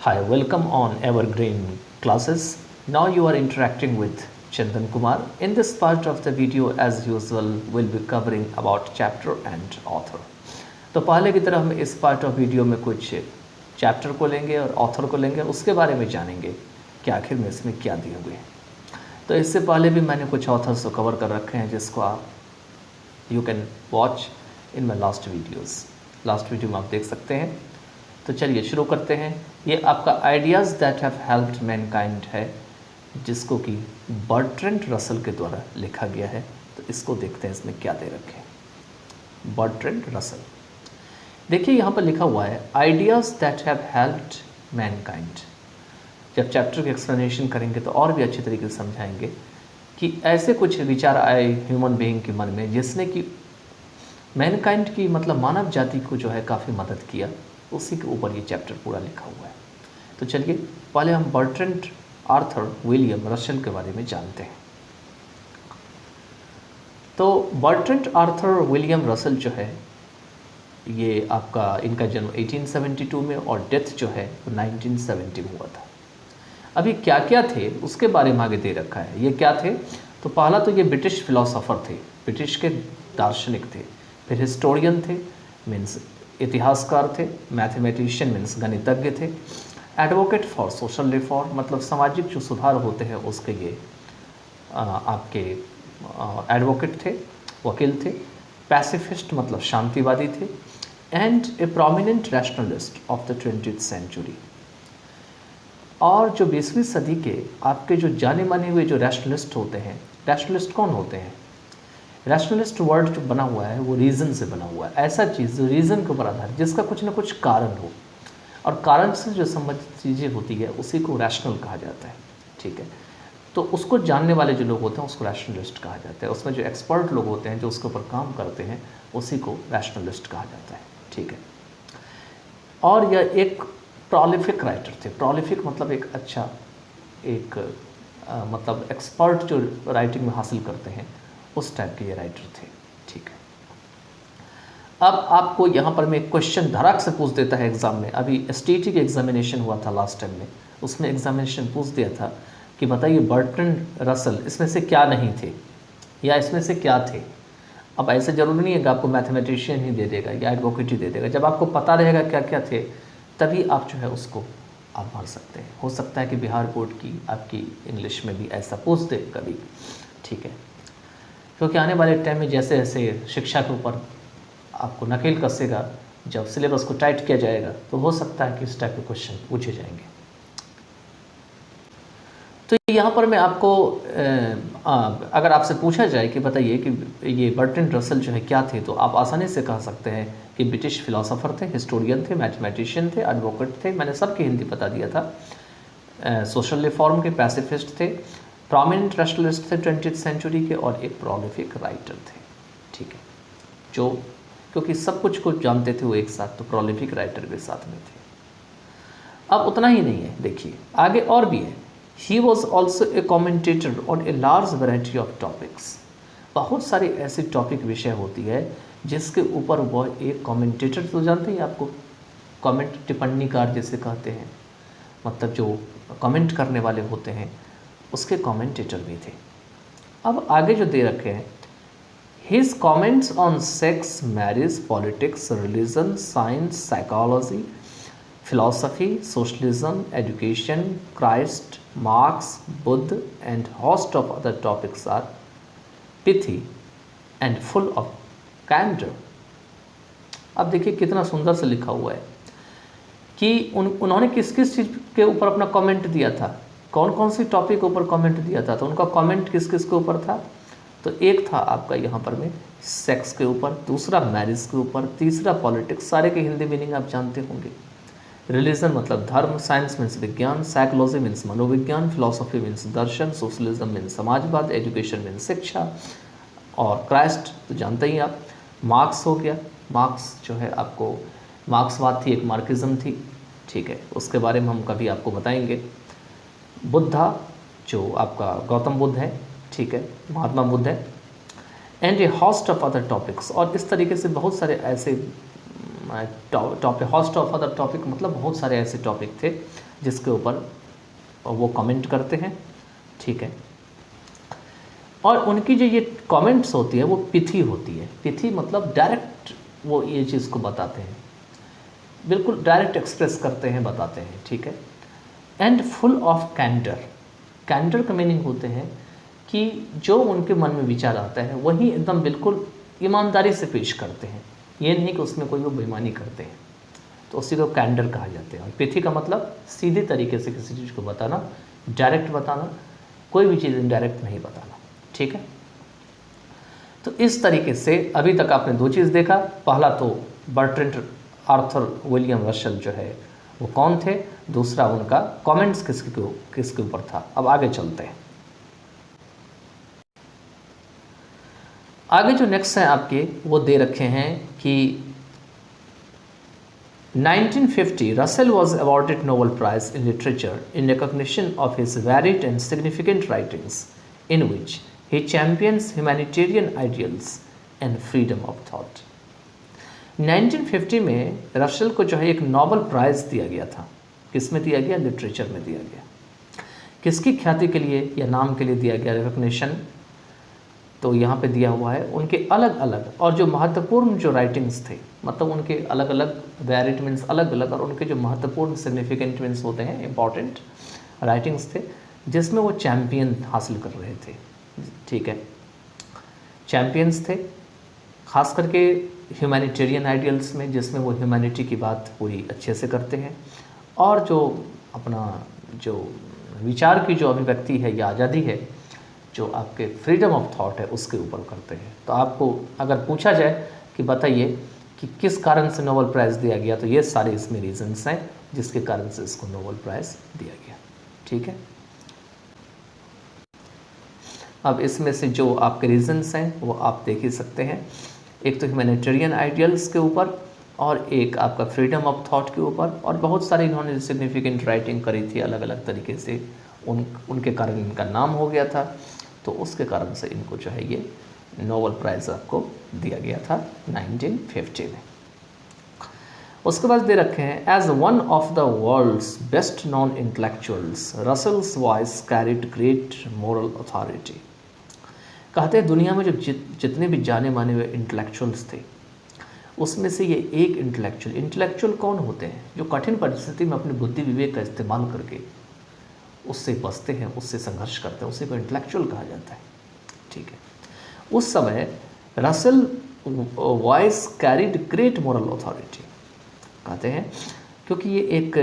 Hi, welcome on Evergreen classes. Now you are interacting with Chandan Kumar. In this part of the video, as usual, we'll be covering about chapter and author. तो पहले की तरह हम इस part of video में कुछ chapter को लेंगे और ऑथर को लेंगे, उसके बारे में जानेंगे कि आखिर में इसमें क्या दिए हुए हैं। तो इससे पहले भी मैंने कुछ ऑथर्स को कवर कर रखे हैं जिसको आप you can watch in my last videos. Last video में आप देख सकते हैं। तो चलिए शुरू करते हैं। ये आपका ideas that have helped Mankind है, जिसको कि बर्ट्रैंड रसल के द्वारा लिखा गया है। तो इसको देखते हैं इसमें क्या दे रखे हैं। बर्ट्रैंड रसल, देखिए यहाँ पर लिखा हुआ है ideas that have helped Mankind. जब चैप्टर की एक्सप्लेनेशन करेंगे तो और भी अच्छे तरीके से समझाएंगे कि ऐसे कुछ विचार आए ह्यूमन बीइंग के मन में जिसने कि मैनकाइंड की मतलब मानव जाति को जो है काफ़ी मदद किया। उसी के ऊपर ये चैप्टर पूरा लिखा हुआ है। तो चलिए पहले हम बर्ट्रैंड आर्थर विलियम रसल के बारे में जानते हैं। तो बर्ट्रैंड आर्थर विलियम रसल जो है ये आपका इनका जन्म 1872 में और डेथ जो है 1970 में हुआ था। अभी क्या क्या थे उसके बारे में आगे दे रखा है। ये क्या थे, तो पहला तो ये ब्रिटिश फिलोसोफर थे, ब्रिटिश के दार्शनिक थे। फिर हिस्टोरियन थे, मीन्स इतिहासकार थे। मैथमेटिशियन मीन्स गणितज्ञ थे। एडवोकेट फॉर सोशल रिफॉर्म मतलब सामाजिक जो सुधार होते हैं उसके ये आपके एडवोकेट थे, वकील थे। पैसिफिस्ट मतलब शांतिवादी थे। And a prominent rationalist of the 20th century. और जो 20वीं सदी के आपके जो जाने माने हुए जो रैशनलिस्ट होते हैं, रैशनलिस्ट कौन होते हैं? रैशनलिस्ट वर्ड जो बना हुआ है वो रीज़न से बना हुआ है। ऐसा चीज़ जो रीज़न के ऊपर आधारित, जिसका कुछ ना कुछ कारण हो और कारण से जो संबंधित चीज़ें होती है उसी को रैशनल कहा जाता है। ठीक है, तो उसको जानने वाले जो लोग होते हैं उसको रैशनलिस्ट कहा जाता है। उसमें जो एक्सपर्ट लोग होते हैं जो उसके ऊपर काम करते हैं उसी को रैशनलिस्ट कहा जाता है। ठीक है, और यह एक प्रोलिफिक राइटर थे। प्रोलिफिक मतलब एक अच्छा एक मतलब एक्सपर्ट जो राइटिंग में हासिल करते हैं उस टाइप के ये राइटर थे। ठीक है, अब आपको यहाँ पर मैं एक क्वेश्चन धड़ाक से पूछ देता है एग्ज़ाम में। अभी एसटीटी के एग्जामिनेशन हुआ था लास्ट टाइम में, उसमें एग्जामिनेशन पूछ दिया था कि बताइए बर्ट्रैंड रसल इसमें से क्या नहीं थे या इसमें से क्या थे। अब ऐसे ज़रूरी नहीं है कि आपको मैथमेटिशियन ही दे देगा या एडवोकेट ही दे देगा। जब आपको पता रहेगा क्या क्या थे तभी आप जो है उसको आप भर सकते हैं। हो सकता है कि बिहार बोर्ड की आपकी इंग्लिश में भी ऐसा पूछ दे कभी। ठीक है, क्योंकि आने वाले टाइम में जैसे जैसे शिक्षा के ऊपर आपको नकेल कसेगा, जब सिलेबस को टाइट किया जाएगा तो हो सकता है कि इस टाइप के क्वेश्चन पूछे जाएंगे। तो यहाँ पर मैं आपको अगर आपसे पूछा जाए कि बताइए कि ये बर्ट्रैंड रसल जो है क्या थे, तो आप आसानी से कह सकते हैं कि ब्रिटिश फिलोसोफर थे, हिस्टोरियन थे, मैथमेटिशियन थे, एडवोकेट थे। मैंने सबकी हिंदी बता दिया था। सोशल रिफॉर्म के, पैसिफिस्ट थे, प्रोमिनेंट रैशनलिस्ट थे 20th सेंचुरी के, और एक प्रोलिफिक राइटर थे। ठीक है, जो क्योंकि सब कुछ को जानते थे वो एक साथ, तो प्रोलिफिक राइटर भी साथ में थे। अब उतना ही नहीं है, देखिए आगे और भी है। He was also a commentator on a large variety of topics. बहुत सारे ऐसे टॉपिक विषय होती है जिसके ऊपर वह एक कॉमेंटेटर, तो जानते हैं आपको कमेंट टिप्पणीकार जिसे कहते हैं, मतलब जो कमेंट करने वाले होते हैं उसके कमेंटेटर भी थे। अब आगे जो दे रखे हैं, his comments on sex, marriage, politics, religion, science, psychology, philosophy, socialism, education, Christ, Marx, Buddha, and host of other topics are pithy and full of candor. अब देखिए कितना सुंदर से लिखा हुआ है कि उन्होंने किस किस चीज़ के ऊपर अपना कमेंट दिया था, कौन कौन सी टॉपिक के ऊपर कमेंट दिया था। तो उनका कमेंट किस किस के ऊपर था, तो एक था आपका यहाँ पर में सेक्स के ऊपर, दूसरा मैरिज के ऊपर, तीसरा पॉलिटिक्स, सारे के हिंदी मीनिंग आप जानते होंगे। रिलीजन मतलब धर्म, साइंस मीन्स विज्ञान, साइकोलॉजी मीन्स मनोविज्ञान, फिलॉसफी मीन्स दर्शन, सोशलिज्म मीन्स समाजवाद, एजुकेशन मीन्स शिक्षा, और क्राइस्ट तो जानते ही आप। मार्क्स हो गया, मार्क्स जो है आपको मार्क्सवाद थी, एक मार्क्सिज्म थी। ठीक है, उसके बारे में हम कभी आपको बताएंगे। बुद्धा जो आपका गौतम बुद्ध है, ठीक है, महात्मा बुद्ध है। And A host of other topics, और इस तरीके से बहुत सारे ऐसे हॉस्ट ऑफ अदर टॉपिक, मतलब बहुत सारे ऐसे टॉपिक थे जिसके ऊपर वो कमेंट करते हैं, ठीक है। और उनकी जो ये कमेंट्स होती है वो पिथी होती है। पिथी मतलब डायरेक्ट वो ये चीज़ को बताते हैं, बिल्कुल डायरेक्ट एक्सप्रेस करते हैं, बताते हैं, ठीक है। And full of candour. Candour का मीनिंग होते हैं कि जो उनके मन में विचार आता है वही एकदम बिल्कुल ईमानदारी से पेश करते हैं, ये नहीं कि उसमें कोई वो बेईमानी करते हैं, तो उसी को कैंडर कहा जाते हैं। और पिथी का मतलब सीधे तरीके से किसी चीज़ को बताना, डायरेक्ट बताना, कोई भी चीज़ इनडायरेक्ट नहीं बताना, ठीक है। तो इस तरीके से अभी तक आपने दो चीज़ देखा। पहला तो बर्ट्रैंड आर्थर विलियम रसेल जो है वो कौन थे, दूसरा उनका कमेंट्स किसके ऊपर था। अब आगे चलते हैं। आगे जो नेक्स्ट है आपके वो दे रखे हैं कि 1950 Russell was awarded Nobel Prize in Literature in recognition of his varied and significant writings in which he champions humanitarian ideals and freedom of thought. 1950 में रसेल को जो है एक नोबेल प्राइज़ दिया गया था। किस में दिया गया? लिटरेचर में दिया गया। किसकी ख्याति के लिए या नाम के लिए दिया गया रिकॉग्निशन? तो यहाँ पे दिया हुआ है उनके अलग अलग और जो महत्वपूर्ण जो राइटिंग्स थे, मतलब उनके अलग अलग, वैरिड मीन्स अलग अलग, और उनके जो महत्वपूर्ण सिग्निफिकेंट मीन्स होते हैं इंपॉर्टेंट राइटिंग्स थे जिसमें वो चैम्पियन हासिल कर रहे थे, ठीक है। चैम्पियंस थे खास करके ह्यूमैनिटेरियन आइडियल्स में, जिसमें वो ह्यूमैनिटी की बात पूरी अच्छे से करते हैं, और जो अपना जो विचार की जो अभिव्यक्ति है या आज़ादी है, जो आपके फ्रीडम ऑफ थॉट है, उसके ऊपर करते हैं। तो आपको अगर पूछा जाए कि बताइए कि किस कारण से नोबेल प्राइज़ दिया गया, तो ये सारे इसमें रीजंस हैं जिसके कारण से इसको नोबेल प्राइज़ दिया गया, ठीक है। अब इसमें से जो आपके रीजंस हैं वो आप देख ही सकते हैं। एक तो ह्यूमैनिटेरियन आइडियल्स के ऊपर, और एक आपका फ्रीडम ऑफ थॉट के ऊपर, और बहुत सारी इन्होंने सिग्निफिकेंट राइटिंग करी थी अलग अलग तरीके से, उनके कारण इनका नाम हो गया था, तो उसके कारण से इनको जो है ये नोबेल प्राइज़ आपको दिया गया था 1950 में। उसके बाद दे रखे हैं as one of the world's best non intellectuals Russell's voice carried great moral authority. कहते हैं दुनिया में जो जितने भी जाने माने हुए इंटेलेक्चुअल्स थे उसमें से ये एक इंटेलेक्चुअल कौन होते हैं? जो कठिन परिस्थिति में अपनी बुद्धि विवेक का इस्तेमाल करके उससे बचते हैं, उससे संघर्ष करते हैं, उसी को इंटेलेक्चुअल कहा जाता है, ठीक है। उस समय Russell voice carried great moral authority, कहते हैं क्योंकि ये एक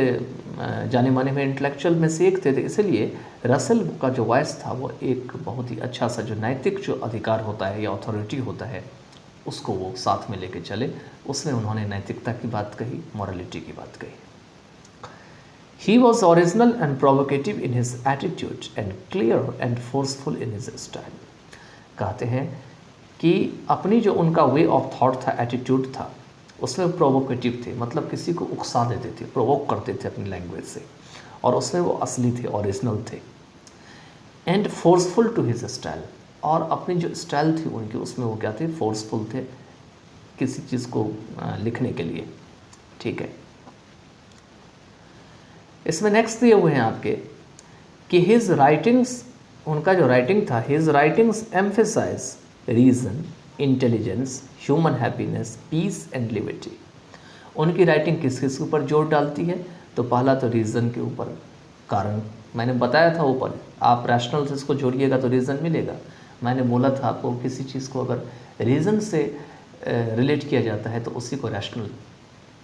जाने माने हुए इंटेलेक्चुअल में से एक थे, तो इसलिए रसेल का जो वॉइस था वो एक बहुत ही अच्छा सा जो नैतिक जो अधिकार होता है या अथॉरिटी होता है उसको वो साथ में लेके चले। उसमें उन्होंने नैतिकता की बात कही, मॉरलिटी की बात कही। He was original and provocative in his attitude and clear and forceful in his style. कहते हैं कि अपनी जो उनका वे ऑफ थॉट था, एटीट्यूड था, उसमें प्रोवोकेटिव थे, मतलब किसी को उकसा देते थे, प्रोवोक करते थे अपनी लैंग्वेज से, और उसमें वो असली थे, ओरिजिनल थे। And forceful to his style, और अपनी जो स्टाइल थी उनकी उसमें वो क्या थे? फोर्सफुल थे किसी चीज़ को लिखने के लिए, ठीक है। इसमें नेक्स्ट दिए हुए हैं आपके कि हिज राइटिंग्स, उनका जो राइटिंग था, his writings emphasise reason, intelligence, human happiness, peace and liberty. उनकी राइटिंग किस किस के ऊपर जोर डालती है? तो पहला तो रीज़न के ऊपर, कारण मैंने बताया था ऊपर, आप रैशनल से इसको जोड़िएगा तो रीज़न मिलेगा। मैंने बोला था आपको किसी चीज़ को अगर रीज़न से रिलेट किया जाता है तो उसी को रैशनल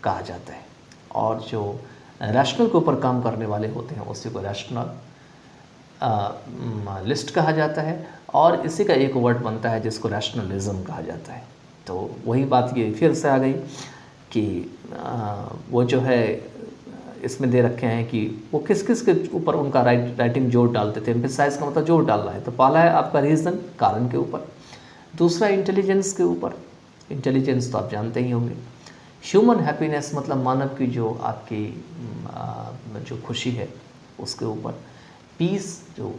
कहा जाता है, और जो रैशनल के ऊपर काम करने वाले होते हैं उसी को रैशनल लिस्ट कहा जाता है, और इसी का एक वर्ड बनता है जिसको रैशनलिज्म कहा जाता है। तो वही बात ये फिर से आ गई कि वो जो है इसमें दे रखे हैं कि वो किस किस के ऊपर उनका राइटिंग जोर डालते थे। एम्फेसाइज का मतलब जोर डालना है। तो पहला है आपका रीज़न, कारण के ऊपर, दूसरा इंटेलिजेंस के ऊपर, इंटेलिजेंस तो आप जानते ही होंगे, ह्यूमन हैप्पीनेस मतलब मानव की जो आपकी जो खुशी है उसके ऊपर, पीस जो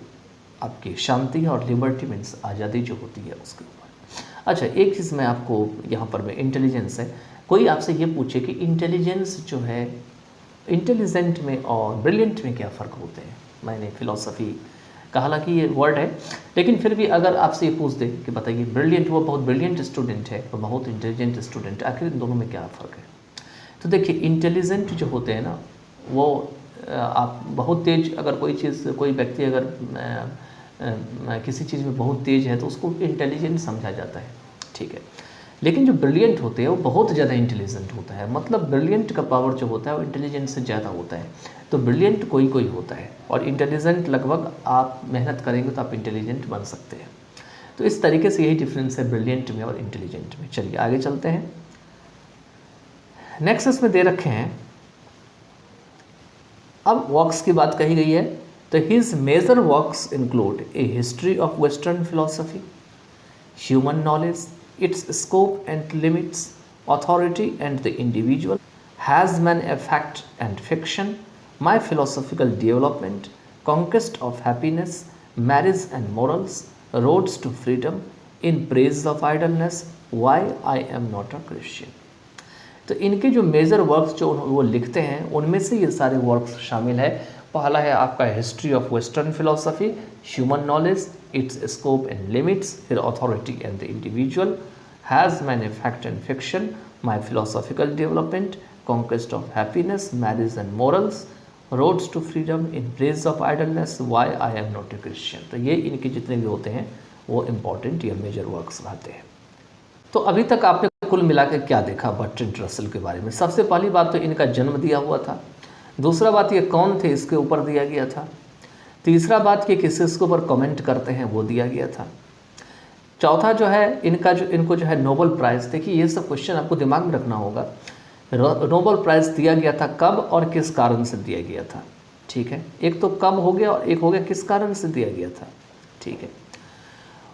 आपकी शांति है, और लिबर्टी मीन्स आज़ादी जो होती है उसके ऊपर। अच्छा, एक चीज़ मैं आपको यहाँ पर मैं इंटेलिजेंस है, कोई आपसे ये पूछे कि इंटेलिजेंस जो है, इंटेलिजेंट में और ब्रिलियंट में क्या फ़र्क होते हैं, मैंने फ़िलॉसफ़ी का, हालांकि ये वर्ड है, लेकिन फिर भी अगर आपसे ये पूछ दे कि बताइए ब्रिलियंट, वो बहुत ब्रिलियंट स्टूडेंट है और बहुत इंटेलिजेंट स्टूडेंट, आखिर इन दोनों में क्या फ़र्क है? तो देखिए, इंटेलिजेंट जो होते हैं ना, वो आप बहुत तेज, अगर कोई चीज़, कोई व्यक्ति अगर किसी चीज़ में बहुत तेज है तो उसको इंटेलिजेंट समझा जाता है, ठीक है। लेकिन जो ब्रिलियंट होते हैं वो बहुत ज़्यादा इंटेलिजेंट होता है, मतलब ब्रिलियंट का पावर जो होता है वो इंटेलिजेंट से ज़्यादा होता है। तो ब्रिलियंट कोई कोई होता है और इंटेलिजेंट लगभग आप मेहनत करेंगे तो आप इंटेलिजेंट बन सकते हैं। तो इस तरीके से यही डिफरेंस है ब्रिलियंट में और इंटेलिजेंट में। चलिए आगे चलते हैं। नेक्स्ट इसमें दे रखे हैं, अब वर्क्स की बात कही गई है, तो his major works include a history of western philosophy, human knowledge, its scope and limits, authority and the individual, has man a fact and fiction, my philosophical development, conquest of happiness, marriage and morals, roads to freedom, in praise of idleness, why I am not a Christian। तो इनके जो major works जो वो लिखते हैं उनमें से ये सारे वर्क्स शामिल है। पहला है आपका history of western philosophy, human knowledge, its scope and limits, फिर authority and the individual, has man a fact and fiction, my philosophical development, conquest of happiness, marriage and morals, roads to freedom, in praise of idleness, why I am not a Christian. तो ये इनके जितने भी होते हैं वो important या major works रहते हैं। तो अभी तक आपने कुल मिला के क्या देखा बर्ट्रैंड रसल के बारे में? सबसे पहली बात तो इनका जन्म दिया हुआ था, दूसरा बात ये कौन थे इसके ऊपर दिया गया था, तीसरा बात कि किस इसके ऊपर कमेंट करते हैं वो दिया गया था, चौथा जो है इनको जो है नोबेल प्राइज़। देखिए ये सब क्वेश्चन आपको दिमाग में रखना होगा। नोबेल प्राइज़ दिया गया था कब और किस कारण से दिया गया था, ठीक है। एक तो कब हो गया और एक हो गया किस कारण से दिया गया था, ठीक है।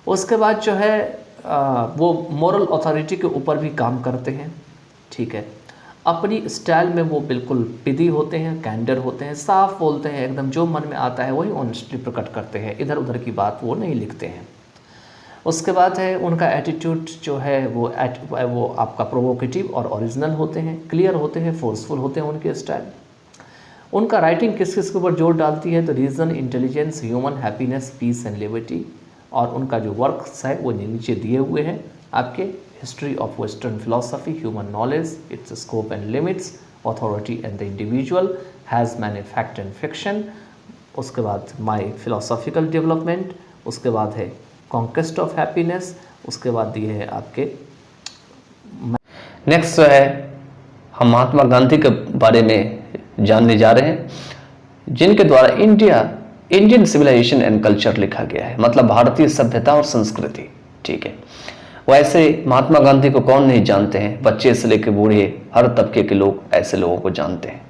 उसके बाद जो है वो मोरल अथॉरिटी के ऊपर भी काम करते हैं, ठीक है। अपनी स्टाइल में वो बिल्कुल पिदी होते हैं, कैंडर होते हैं, साफ बोलते हैं, एकदम जो मन में आता है वही ऑनेस्टली प्रकट करते हैं, इधर उधर की बात वो नहीं लिखते हैं। उसके बाद है उनका एटीट्यूड जो है वो आपका प्रोवोकेटिव और ओरिजिनल होते हैं, क्लियर होते हैं, फोर्सफुल होते हैं उनके स्टाइल। उनका राइटिंग किस किस के ऊपर जोर डालती है, तो reason, intelligence, human happiness, peace and liberty. और उनका जो वर्क्स है वो नीचे दिए हुए हैं आपके, history of western philosophy, human knowledge, its scope and limits, authority and the individual, has man a fact and fiction. उसके बाद माई फिलोसॉफिकल डेवलपमेंट, उसके बाद है कॉन्क्वेस्ट ऑफ हैप्पीनेस, उसके बाद दिए है आपके। नेक्स्ट जो है हम महात्मा गांधी के बारे में जानने जा रहे हैं, जिनके द्वारा इंडियन सिविलाइजेशन एंड कल्चर लिखा गया है, मतलब भारतीय सभ्यता और संस्कृति, ठीक है। वैसे महात्मा गांधी को कौन नहीं जानते हैं, बच्चे से लेकर बूढ़े हर तबके के लोग ऐसे लोगों को जानते हैं।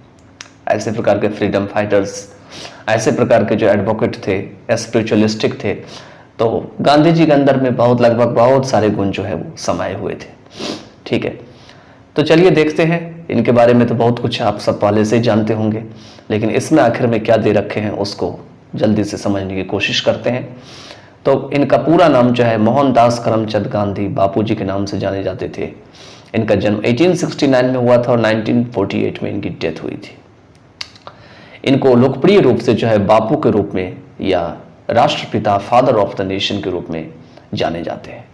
ऐसे प्रकार के फ्रीडम फाइटर्स, ऐसे प्रकार के जो एडवोकेट थे, स्पिरिचुअलिस्टिक थे, तो गांधी जी के अंदर में लगभग बहुत सारे गुण जो है वो समाये हुए थे, ठीक है। तो चलिए देखते हैं इनके बारे में। तो बहुत कुछ आप सब पहले से ही जानते होंगे, लेकिन इसमें आखिर में क्या दे रखे हैं उसको जल्दी से समझने की कोशिश करते हैं। तो इनका पूरा नाम जो है मोहनदास करमचंद गांधी बापूजी के नाम से जाने जाते थे। इनका जन्म 1869 में हुआ था और 1948 में इनकी डेथ हुई थी। इनको लोकप्रिय रूप से जो है बापू के रूप में या राष्ट्रपिता, फादर ऑफ द नेशन के रूप में जाने जाते हैं।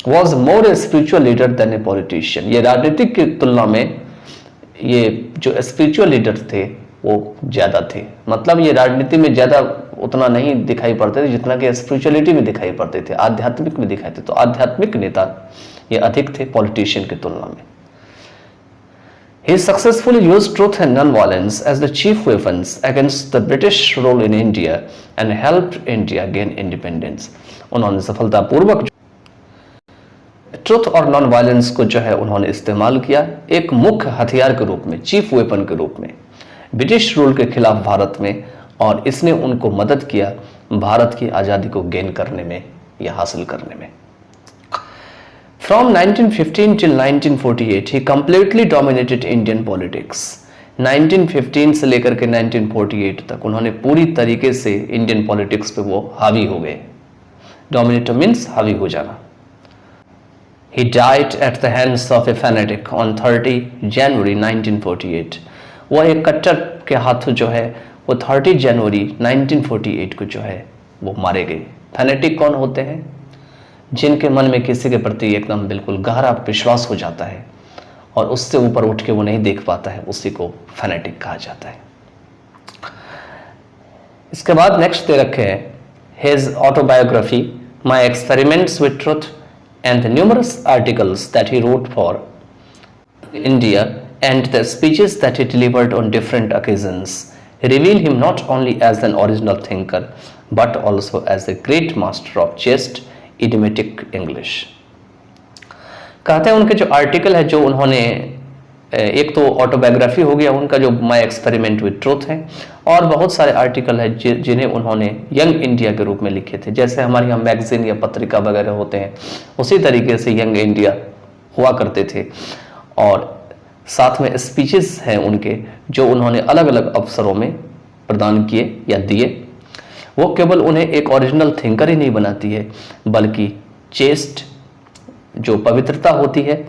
Was more a spiritual leader than a politician. ये राजनीतिक की तुलना में ये जो स्पिरिचुअल लीडर थे वो ज्यादा थे, मतलब ये राजनीति में ज्यादा उतना नहीं दिखाई पड़ते थे जितना कि स्पिरिचुअलिटी में दिखाई पड़ते थे, आध्यात्मिक में दिखाई थे। तो आध्यात्मिक नेता ये अधिक थे पॉलिटिशियन की तुलना में। He successfully used truth and non-violence as the chief weapons against the British rule in India and helped India gain independence. उन्होंने सफलतापूर्वक ट्रुथ और नॉन वायलेंस को जो है उन्होंने इस्तेमाल किया एक मुख्य हथियार के रूप में, चीफ वेपन के रूप में ब्रिटिश रूल के खिलाफ भारत में, और इसने उनको मदद किया भारत की आज़ादी को गेन करने में या हासिल करने में। From 1915 till 1948, he completely dominated Indian politics. 1915 से लेकर के 1948 तक उन्होंने पूरी तरीके से इंडियन पॉलिटिक्स पे वो हावी हो गए। डोमिनेटर मीन्स हावी हो जाना। He died at the hands of a fanatic on 30 January 1948. वो एक कट्टर के हाथों जो है वो 30 जनवरी 1948 को जो है वो मारे गए। फैनेटिक कौन होते हैं? जिनके मन में किसी के प्रति एकदम बिल्कुल गहरा विश्वास हो जाता है और उससे ऊपर उठ के वो नहीं देख पाता है, उसी को फैनेटिक कहा जाता है। इसके बाद नेक्स्ट दे रखे हैं his autobiography my experiments with truth and the numerous articles that he wrote for India and the speeches that he delivered on different occasions reveal him not only as an original thinker but also as a great master of chaste idiomatic English। कहते हैं उनके जो article है, जो उन्होंने एक तो autobiography हो गया उनका जो माई एक्सपेरिमेंट विद ट्रूथ है, और बहुत सारे आर्टिकल है जिन्हें उन्होंने यंग इंडिया के रूप में लिखे थे। जैसे हमारे यहाँ मैगजीन या पत्रिका वगैरह होते हैं, उसी तरीके से यंग इंडिया हुआ करते थे। और साथ में स्पीचेस हैं उनके जो उन्होंने अलग अलग अवसरों में प्रदान किए या दिए। वो केवल उन्हें एक ओरिजिनल थिंकर ही नहीं बनाती है, बल्कि चेस्ट जो पवित्रता होती है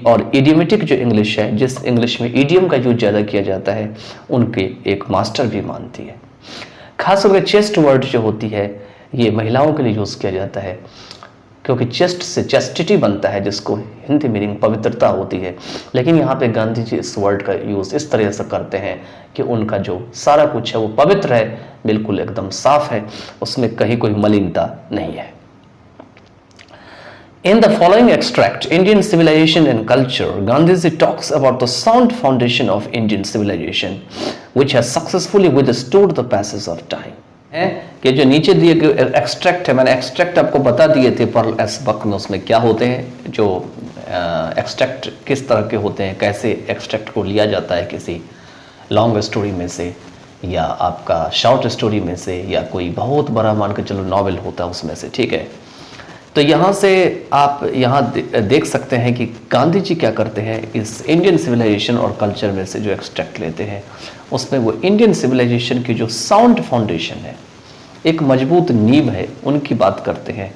और इडियोमेटिक जो इंग्लिश है, जिस इंग्लिश में इडियम का यूज ज़्यादा किया जाता है, उनके एक मास्टर भी मानती है। खास करके चेस्ट वर्ड जो होती है ये महिलाओं के लिए यूज़ किया जाता है, क्योंकि चेस्ट से चेस्टिटी बनता है, जिसको हिंदी मीनिंग पवित्रता होती है। लेकिन यहाँ पे गांधी जी इस वर्ड का यूज़ इस तरह से करते हैं कि उनका जो सारा कुछ है वो पवित्र है, बिल्कुल एकदम साफ है, उसमें कहीं कोई मलिनता नहीं है। In the following extract, Indian civilization and culture, Gandhiji talks about the sound foundation of Indian civilization, which has successfully withstood the passage of time। है कि जो नीचे दिए गए एक्सट्रैक्ट है, मैंने एक्सट्रैक्ट आपको बता दिए थे पर्ल एस बक में, उसमें क्या होते हैं, जो एक्सट्रैक्ट किस तरह के होते हैं, कैसे एक्सट्रैक्ट को लिया जाता है किसी लॉन्ग स्टोरी में से या आपका शॉर्ट स्टोरी में से या कोई बहुत बड़ा मान के चलो नॉवेल होता है उसमें से, ठीक है। तो यहाँ से आप यहाँ देख सकते हैं कि गांधी जी क्या करते हैं, इस इंडियन सिविलाइजेशन और कल्चर में से जो एक्सट्रैक्ट लेते हैं उसमें वो इंडियन सिविलाइजेशन की जो साउंड फाउंडेशन है, एक मजबूत नींव है, उनकी बात करते हैं।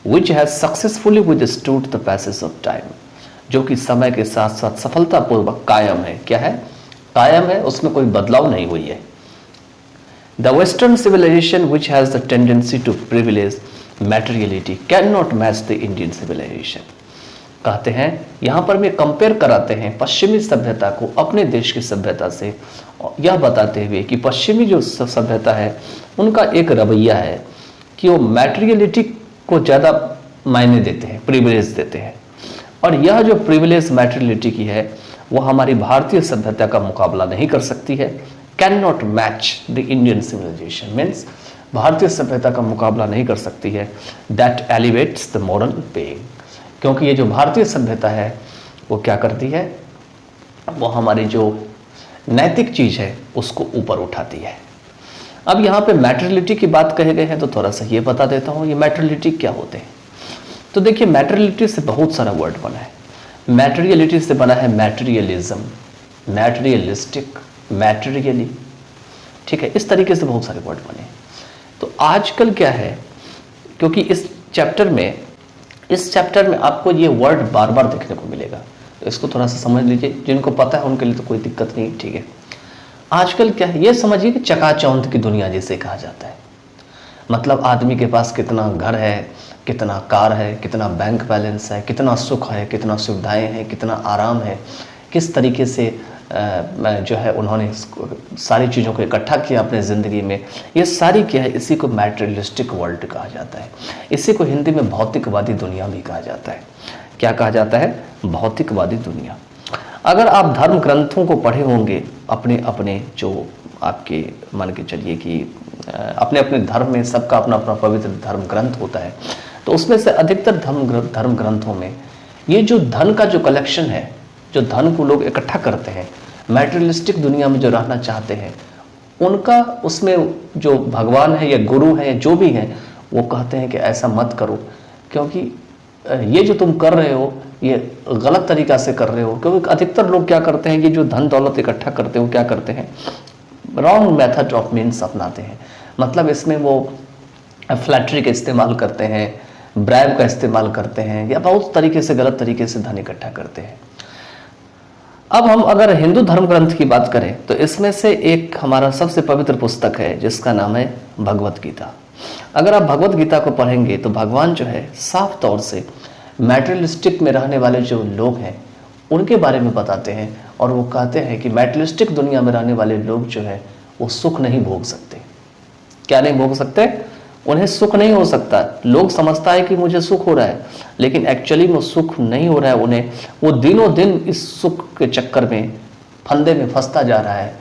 Which has successfully withstood the passage of time, जो कि समय के साथ साथ सफलतापूर्वक कायम है। क्या है? कायम है, उसमें कोई बदलाव नहीं हुई है। The western civilization which has the tendency to privilege materiality can not match the Indian civilization. कहते हैं यहाँ पर में कंपेयर कराते हैं पश्चिमी सभ्यता को अपने देश की सभ्यता से, यह बताते हुए कि पश्चिमी जो सभ्यता है उनका एक रवैया है कि वो मैटेरियलिटी को ज़्यादा मायने देते हैं, प्रिविलेज देते हैं, और यह जो प्रिविलेज मैटेरियलिटी की है वो हमारी भारतीय सभ्यता का मुकाबला नहीं कर सकती है। Can not match the Indian civilisation means भारतीय सभ्यता का मुकाबला नहीं कर सकती है। That elevates the moral being, क्योंकि ये जो भारतीय सभ्यता है वो क्या करती है, वो हमारी जो नैतिक चीज़ है उसको ऊपर उठाती है। अब यहाँ पे मैटेरियलिटी की बात कहे गए हैं तो थोड़ा सा ये बता देता हूँ ये मैटेरियलिटी क्या होते हैं। तो देखिए मैटेरियलिटी से बहुत सारा वर्ड बना है। मैटेरियलिटी से बना है मैटेरियलिज्म, मैटेरियलिस्टिक, मैटेरियली, ठीक है, इस तरीके से बहुत सारे वर्ड बने। तो आजकल क्या है, क्योंकि इस चैप्टर में आपको ये वर्ड बार बार देखने को मिलेगा, तो इसको थोड़ा सा समझ लीजिए। जिनको पता है उनके लिए तो कोई दिक्कत नहीं, ठीक है। आजकल क्या है ये समझिए कि चकाचौंध की दुनिया जिसे कहा जाता है, मतलब आदमी के पास कितना घर है, कितना कार है, कितना बैंक बैलेंस है, कितना सुख है, कितना सुविधाएं हैं, कितना आराम है, किस तरीके से जो है उन्होंने सारी चीज़ों को इकट्ठा किया अपने ज़िंदगी में, ये सारी क्या है, इसी को मैटेरियलिस्टिक वर्ल्ड कहा जाता है। इसी को हिंदी में भौतिकवादी दुनिया भी कहा जाता है। क्या कहा जाता है? भौतिकवादी दुनिया। अगर आप धर्म ग्रंथों को पढ़े होंगे, अपने अपने जो आपके मान के चलिए कि अपने अपने धर्म में सबका अपना अपना पवित्र धर्म ग्रंथ होता है, तो उसमें से अधिकतर धर्म ग्रंथों में ये जो धन का जो कलेक्शन है, जो धन को लोग इकट्ठा करते हैं, मैटेरियलिस्टिक दुनिया में जो रहना चाहते हैं, उनका उसमें जो भगवान है या गुरु है जो भी है, वो कहते हैं कि ऐसा मत करो, क्योंकि ये जो तुम कर रहे हो ये गलत तरीका से कर रहे हो। क्योंकि अधिकतर लोग क्या करते हैं, ये जो धन दौलत इकट्ठा करते हो क्या करते हैं, रॉन्ग मेथड ऑफ मीन्स अपनाते हैं। मतलब इसमें वो फ्लैटरी का इस्तेमाल करते हैं, ब्राइब का इस्तेमाल करते हैं या बहुत तरीके से गलत तरीके से धन इकट्ठा करते हैं। अब हम अगर हिंदू धर्म ग्रंथ की बात करें तो इसमें से एक हमारा सबसे पवित्र पुस्तक है जिसका नाम है भगवत गीता। अगर आप भगवत गीता को पढ़ेंगे तो भगवान जो है साफ तौर से मैटेरियलिस्टिक में रहने वाले जो लोग हैं उनके बारे में बताते हैं, और वो कहते हैं कि मैटेरियलिस्टिक दुनिया में रहने वाले लोग जो है वो सुख नहीं भोग सकते। क्या नहीं भोग सकते? उन्हें सुख नहीं हो सकता। लोग समझता है कि मुझे सुख हो रहा है, लेकिन एक्चुअली में सुख नहीं हो रहा है उन्हें। वो दिनों दिन इस सुख के चक्कर में, फंदे में फंसता जा रहा है।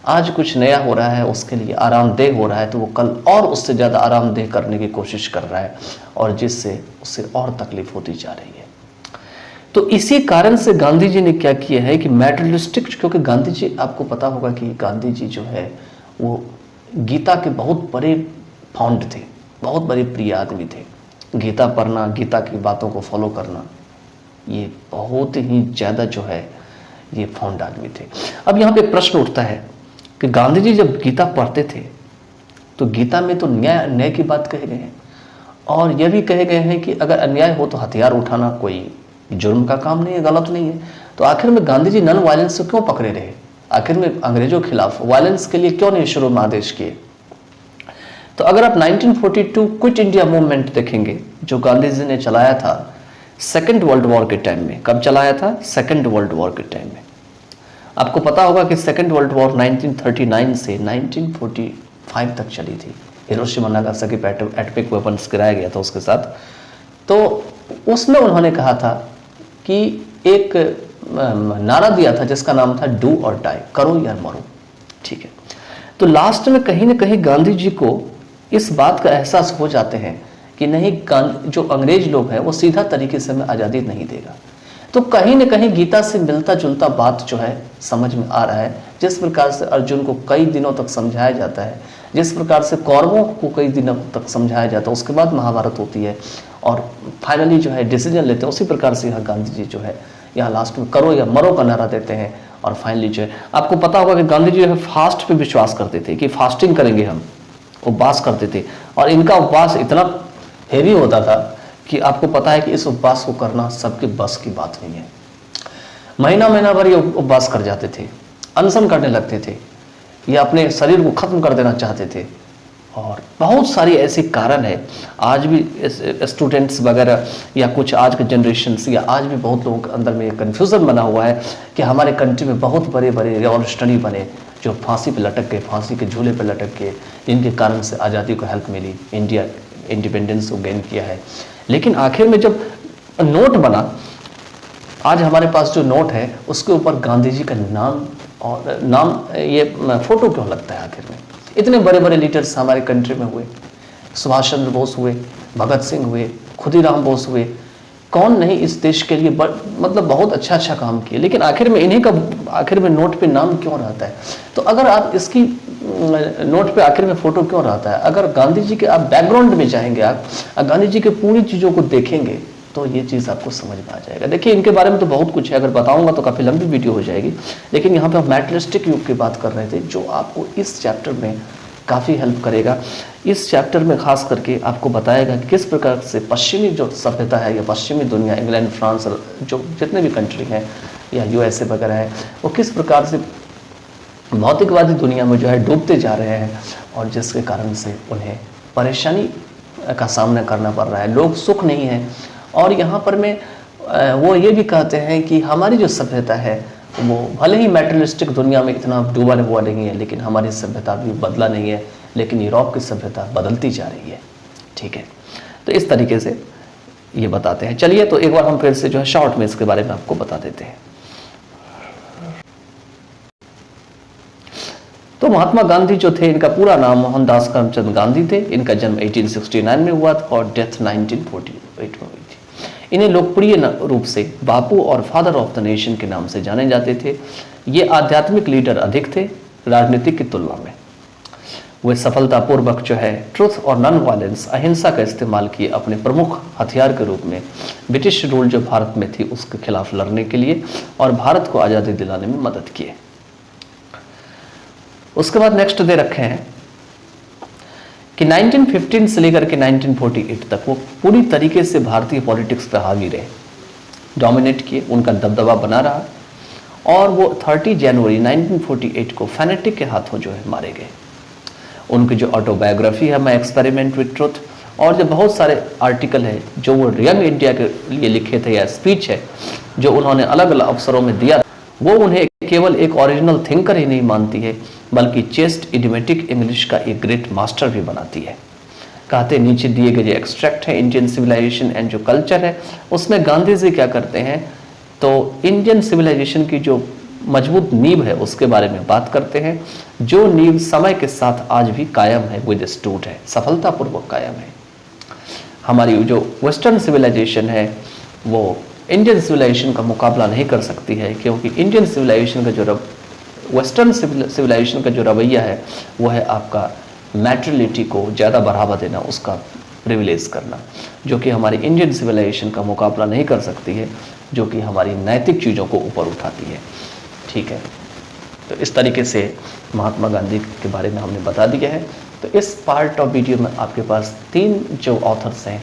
आज कुछ नया हो रहा है, उसके लिए आरामदेह हो रहा है, तो वो कल और उससे ज़्यादा आरामदेह करने की कोशिश कर रहा है, और जिससे उससे और तकलीफ होती जा रही है। तो इसी कारण से गांधी जी ने क्या किया है कि मैटेरियलिस्टिक, क्योंकि गांधी जी, आपको पता होगा कि गांधी जी जो है वो गीता के बहुत बड़े फाउंड थे, बहुत बड़े प्रिय आदमी थे। गीता पढ़ना, गीता की बातों को फॉलो करना, ये बहुत ही ज़्यादा जो है ये फाउंड आदमी थे। अब यहाँ पे प्रश्न उठता है कि गांधी जी जब गीता पढ़ते थे तो गीता में तो न्याय की बात कहे गए हैं, और यह भी कहे गए हैं कि अगर अन्याय हो तो हथियार उठाना कोई जुर्म का काम नहीं है, गलत नहीं है। तो आखिर में गांधी जी नॉन वायलेंस से क्यों पकड़े रहे? आखिर में अंग्रेजों के खिलाफ वायलेंस के लिए क्यों नहीं शुरू में आदेश किए? तो अगर आप 1942 क्विट इंडिया मूवमेंट देखेंगे जो गांधी जी ने चलाया था सेकेंड वर्ल्ड वॉर के टाइम में। कब चलाया था? सेकेंड वर्ल्ड वॉर के टाइम में। आपको पता होगा कि सेकेंड वर्ल्ड वॉर 1939 से 1945 तक चली थी। हिरोशिमा नागासाकी पे एटॉमिक वेपन्स गिराया गया था उसके साथ। तो उसमें उन्होंने कहा था कि एक नारा दिया था जिसका नाम था डू और डाई, करो या मरो। ठीक है, तो लास्ट में कहीं ना कहीं गांधी जी को इस बात का एहसास हो जाते हैं कि नहीं, जो अंग्रेज लोग हैं वो सीधा तरीके से हमें आज़ादी नहीं देगा। तो कहीं ना कहीं गीता से मिलता जुलता बात जो है समझ में आ रहा है। जिस प्रकार से अर्जुन को कई दिनों तक समझाया जाता है, जिस प्रकार से कौरवों को कई दिनों तक समझाया जाता है, उसके बाद महाभारत होती है और फाइनली जो है डिसीजन लेते हैं, उसी प्रकार से यहाँ गांधी जी जो है यहाँ लास्ट में करो या मरो का नारा देते हैं। और फाइनली जो है आपको पता होगा कि गांधी जी जो है फास्ट पे विश्वास करते थे कि फास्टिंग करेंगे, हम उपवास करते थे, और इनका उपवास इतना हेवी होता था कि आपको पता है कि इस उपवास को करना सबके बस की बात नहीं है। महीना भर ये उपवास कर जाते थे, अनशन करने लगते थे, ये अपने शरीर को खत्म कर देना चाहते थे। और बहुत सारी ऐसी कारण है, आज भी स्टूडेंट्स वगैरह या कुछ आज के जनरेशन्स या आज भी बहुत लोगों के अंदर में एक कन्फ्यूज़न बना हुआ है कि हमारे कंट्री में बहुत बड़े बड़े रिवॉल्यूशनरी बने जो फांसी पे लटक गए, फांसी के झूले पे लटक गए, जिनके कारण से आज़ादी को हेल्प मिली, इंडिया इंडिपेंडेंस को गेन किया है। लेकिन आखिर में जब नोट बना, आज हमारे पास जो नोट है उसके ऊपर गांधी जी का नाम ये फोटो क्यों लगता है? आखिर में इतने बड़े बड़े लीडर्स हमारे कंट्री में हुए, सुभाष चंद्र बोस हुए, भगत सिंह हुए, खुदीराम बोस हुए, कौन नहीं इस देश के लिए मतलब बहुत अच्छा काम किए, लेकिन आखिर में इन्हीं का आखिर में नोट पे नाम क्यों रहता है? तो अगर आप इसकी नोट पे आखिर में फोटो क्यों रहता है? अगर गांधी जी के आप बैकग्राउंड में जाएंगे, आप गांधी जी के पूरी चीज़ों को देखेंगे तो ये चीज़ आपको समझ में आ जाएगा। देखिए, इनके बारे में तो बहुत कुछ है, अगर बताऊंगा तो काफ़ी लंबी वीडियो हो जाएगी, लेकिन यहाँ पे हम मैटेरियलिस्टिक युग की बात कर रहे थे जो आपको इस चैप्टर में काफ़ी हेल्प करेगा। इस चैप्टर में खास करके आपको बताएगा कि किस प्रकार से पश्चिमी जो सभ्यता है या पश्चिमी दुनिया, इंग्लैंड, फ्रांस, जो जितने भी कंट्री हैं या USA वगैरह है, वो किस प्रकार से भौतिकवादी दुनिया में जो है डूबते जा रहे हैं, और जिसके कारण से उन्हें परेशानी का सामना करना पड़ रहा है। लोग सुख नहीं है। और यहाँ पर में वो ये भी कहते हैं कि हमारी जो सभ्यता है वो भले ही मैटेरियलिस्टिक दुनिया में इतना डूबा हुआ नहीं है, लेकिन हमारी सभ्यता भी बदला नहीं है, लेकिन यूरोप की सभ्यता बदलती जा रही है। ठीक है, तो इस तरीके से ये बताते हैं। चलिए, तो एक बार हम फिर से जो है शॉर्ट में इसके बारे में आपको बता देते हैं। तो महात्मा गांधी जो थे, इनका पूरा नाम मोहनदास करमचंद गांधी थे। इनका जन्म 1869 में हुआ था और डेथ 1948 में हुई थी। इन्हें लोकप्रिय रूप से बापू और फादर ऑफ द नेशन के नाम से जाने जाते थे। ये आध्यात्मिक लीडर अधिक थे राजनीतिक की तुलना में। वे सफलतापूर्वक जो है ट्रुथ और नॉन वायलेंस, अहिंसा का इस्तेमाल किए अपने प्रमुख हथियार के रूप में ब्रिटिश रूल जो भारत में थी उसके खिलाफ लड़ने के लिए और भारत को आज़ादी दिलाने में मदद किए। उसके बाद नेक्स्ट दे रखे हैं कि 1915 से लेकर के 1948 तक वो पूरी तरीके से भारतीय पॉलिटिक्स पे हावी रहे, डोमिनेट किए, उनका दबदबा बना रहा और वो 30 जनवरी 1948 को फैनेटिक के हाथों जो है मारे गए। उनकी जो ऑटोबायोग्राफी है माय एक्सपेरिमेंट विद ट्रुथ और जो बहुत सारे आर्टिकल है जो वो यंग इंडिया के लिए लिखे थे या स्पीच है जो उन्होंने अलग अलग अवसरों में दिया, वो उन्हें केवल एक ओरिजिनल थिंकर ही नहीं मानती है बल्कि चेस्ट इडियोमेटिक इंग्लिश का एक ग्रेट मास्टर भी बनाती है। कहते नीचे दिए गए जो एक्सट्रैक्ट है इंडियन सिविलाइजेशन एंड जो कल्चर है उसमें गांधी जी क्या करते हैं तो इंडियन सिविलाइजेशन की जो मजबूत नींव है उसके बारे में बात करते हैं, जो नींव समय के साथ आज भी कायम है, विद स्टूड है, सफलतापूर्वक कायम है। हमारी जो वेस्टर्न सिविलाइजेशन है वो इंडियन सिविलाइजेशन का मुकाबला नहीं कर सकती है क्योंकि इंडियन सिविलाइजेशन का जो वेस्टर्न सिविलाइजेशन का जो रवैया है वो है आपका मैटरलिटी को ज़्यादा बढ़ावा देना, उसका प्रिविलेज करना, जो कि हमारी इंडियन सिविलाइजेशन का मुकाबला नहीं कर सकती है, जो कि हमारी नैतिक चीज़ों को ऊपर उठाती है। ठीक है, तो इस तरीके से महात्मा गांधी के बारे में हमने बता दिया है। तो इस पार्ट ऑफ वीडियो में आपके पास 3 जो ऑथर्स हैं,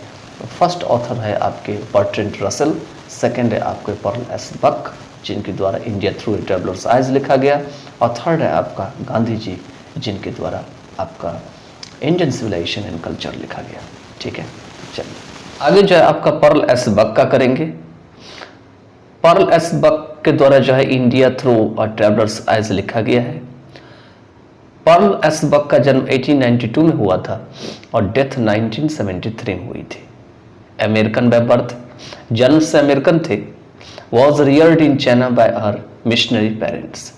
फर्स्ट ऑथर है आपके बर्ट्रैंड रसेल, सेकंड है आपके पर्ल एस बक जिनके द्वारा इंडिया थ्रू ए ट्रैवलर्स आइज लिखा गया, और थर्ड है आपका गांधी जी जिनके द्वारा आपका इंडियन सिविलाइजेशन एंड कल्चर लिखा गया। ठीक है, चलिए आगे जो है आपका पर्ल एस बक का करेंगे। पर्ल एस बक के द्वारा जो है इंडिया थ्रू और ट्रैवलर्स आइज लिखा गया है। पर्ल एस बक का जन्म 1892 में हुआ था और डेथ 1973 में हुई थी। अमेरिकन बाय बर्थ, जन्म से अमेरिकन थे, was Rudyard in China bye her missionary parents,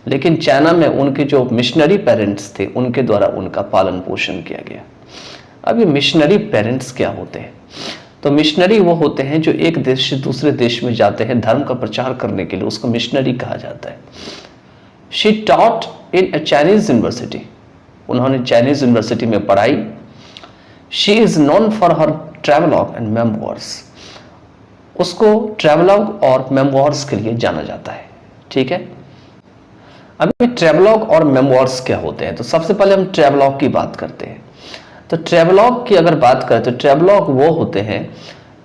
लेकिन चाइना में उनके जो मिशनरी पेरेंट्स थे उनके द्वारा उनका पालन पोषण किया गया। अब ये मिशनरी पेरेंट्स क्या होते हैं? तो मिशनरी वो होते हैं जो एक देश से दूसरे देश में जाते हैं धर्म का प्रचार करने के लिए, उसको मिशनरी कहा जाता है। She taught in a Chinese university, उन्होंने चाइनीज यूनिवर्सिटी में पढ़ाई। She is known for her travelogue and memoirs, उसको ट्रैवलॉग और मेमोर्स के लिए जाना जाता है। ठीक है, अभी ट्रैवलॉग और मेमोर्स क्या होते हैं? तो सबसे पहले हम ट्रैवलॉग की बात करते हैं। तो ट्रैवलॉग की अगर बात करें तो ट्रैवलॉग वो होते हैं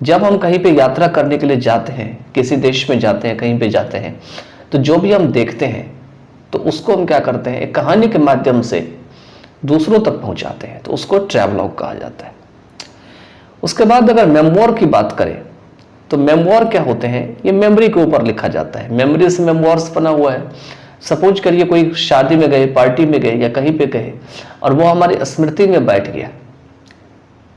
जब हम कहीं पे यात्रा करने के लिए जाते हैं, किसी देश में जाते हैं, कहीं पे जाते हैं, तो जो भी हम देखते हैं तो उसको हम क्या करते हैं, एक कहानी के माध्यम से दूसरों तक पहुंचाते हैं, तो उसको ट्रैवलॉग कहा जाता है। उसके बाद अगर मेमोर की बात करें तो मेमोर क्या होते हैं, ये मेमोरी के ऊपर लिखा जाता है, मेमोरी से मेमोर्स बना हुआ है। सपोज करिए कोई शादी में गए, पार्टी में गए या कहीं पे गए और वो हमारी स्मृति में बैठ गया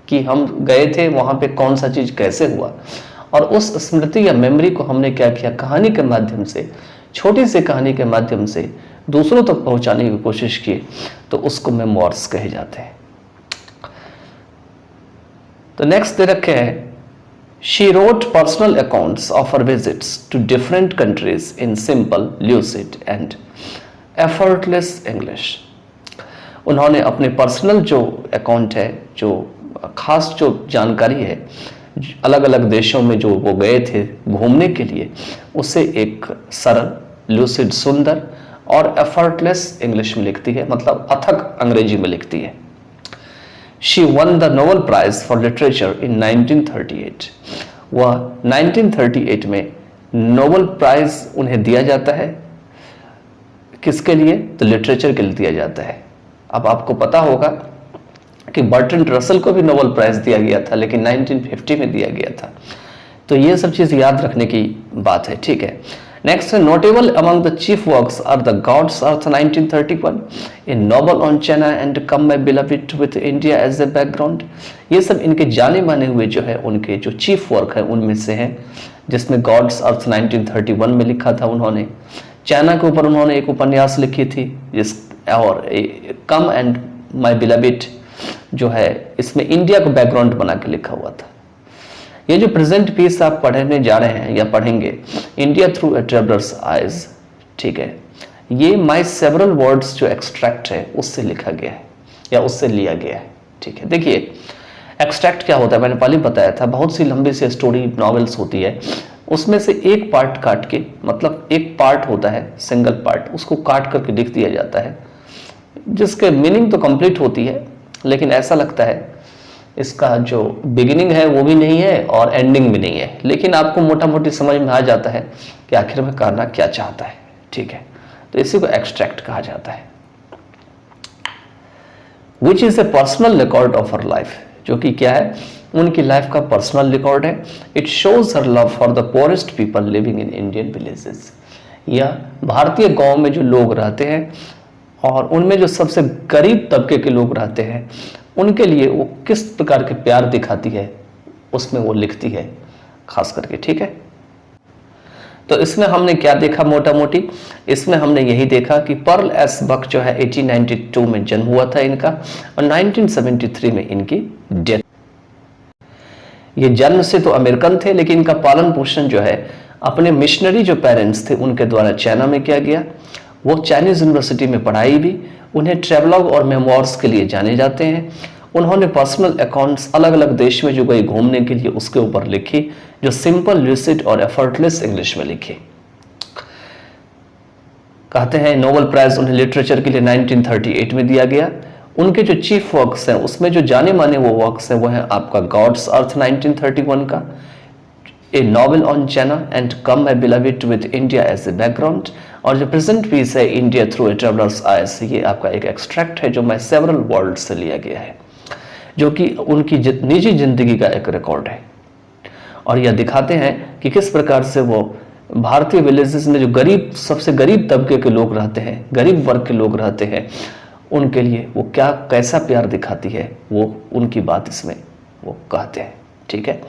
कि हम गए थे वहां पे, कौन सा चीज कैसे हुआ, और उस स्मृति या मेमोरी को हमने क्या किया, कहानी के माध्यम से, छोटी सी कहानी के माध्यम से दूसरों तक पहुंचाने की कोशिश की, तो उसको मेमोर्स कहे जाते हैं। तो नेक्स्ट दे रखे हैं, she wrote personal accounts of her visits to different countries in simple, lucid and effortless English. उन्होंने अपने पर्सनल जो अकाउंट है, जो खास जो जानकारी है अलग अलग देशों में जो वो गए थे घूमने के लिए, उसे एक सरल, लूसिड, सुंदर और एफर्टलेस इंग्लिश में लिखती है, मतलब अथक अंग्रेजी में लिखती है। She won the Nobel Prize for Literature in 1938. वह 1938 में नोबेल प्राइज उन्हें दिया जाता है, किसके लिए? तो लिटरेचर के लिए दिया जाता है। अब आपको पता होगा कि बर्ट्रैंड रसेल को भी नोबेल प्राइज दिया गया था, लेकिन 1950 में दिया गया था। तो ये सब चीज़ याद रखने की बात है। ठीक है, नेक्स्ट है, notable among the chief works are the God's Earth 1931, a novel on China and come my beloved with India as a background. ये सब इनके जाने माने हुए जो है उनके जो चीफ वर्क है उनमें से हैं, जिसमें गॉड्स अर्थ 1931 में लिखा था उन्होंने। चाइना के ऊपर उन्होंने एक उपन्यास लिखी थी जिस, और कम एंड माय बिलवेड जो है इसमें इंडिया को बैकग्राउंड बना के लिखा हुआ था। ये जो प्रेजेंट पीस आप पढ़ने जा रहे हैं या पढ़ेंगे, इंडिया थ्रू ए ट्रैवलर्स आइज, ठीक है, ये माय सेवरल वर्ड्स जो एक्सट्रैक्ट है उससे लिखा गया है या उससे लिया गया है। ठीक है, देखिए एक्सट्रैक्ट क्या होता है, मैंने पहले बताया था, बहुत सी लंबी सी स्टोरी नॉवेल्स होती है, उसमें से एक पार्ट काट के, मतलब एक पार्ट होता है सिंगल पार्ट, उसको काट करके लिख दिया जाता है, जिसके मीनिंग तो कंप्लीट होती है लेकिन ऐसा लगता है इसका जो बिगिनिंग है वो भी नहीं है और एंडिंग भी नहीं है, लेकिन आपको मोटा मोटी समझ में आ जाता है कि आखिर में कहना क्या चाहता है। ठीक है, तो इसी को एक्सट्रैक्ट कहा जाता है। Which is a personal record of her life, जो कि क्या है, उनकी लाइफ का पर्सनल रिकॉर्ड है। It shows her love for the poorest people living in Indian villages. यह भारतीय गांव में जो लोग रहते हैं और उनमें जो सबसे गरीब तबके के लोग रहते हैं, उनके लिए वो किस प्रकार के प्यार दिखाती है, उसमें वो लिखती है खास करके। ठीक है, तो इसमें हमने क्या देखा मोटा मोटी, इसमें हमने यही देखा कि पर्ल एस बक जो है 1892 में जन्म हुआ था इनका और 1973 में इनकी डेथ। ये जन्म से तो अमेरिकन थे, लेकिन इनका पालन पोषण जो है अपने मिशनरी जो पेरेंट्स थे उनके द्वारा चाइना में किया गया। वो चाइनीज यूनिवर्सिटी में पढ़ाई भी। उन्हें ट्रेवलॉग और मेमोर्स के लिए जाने जाते हैं। उन्होंने पर्सनल अकाउंट्स अलग अलग देश में जो गई घूमने के लिए उसके ऊपर लिखी, जो सिंपल, लूसिड और एफर्टलेस इंग्लिश में लिखी। कहते हैं नोबेल प्राइज उन्हें लिटरेचर के लिए 1938 में दिया गया। उनके जो चीफ वर्क्स हैं उसमें जो जाने माने वो वर्क्स हैं वो है आपका गॉड्स अर्थ 1931 का, a novel on China and come my beloved with India as a background, और जो प्रेजेंट पीस है India through a traveller's eyes, ये आपका एक एक्सट्रैक्ट है जो माय सेवरल वर्ल्ड से लिया गया है, जो कि उनकी निजी जिंदगी का एक रिकॉर्ड है। और यह दिखाते हैं कि किस प्रकार से वो भारतीय विलेजेस में जो गरीब, सबसे गरीब तबके के लोग रहते हैं, गरीब वर्ग के लोग रहते हैं, उनके लिए वो क्या कैसा प्यार दिखाती है, वो उनकी बात इसमें वो कहते हैं। ठीक है।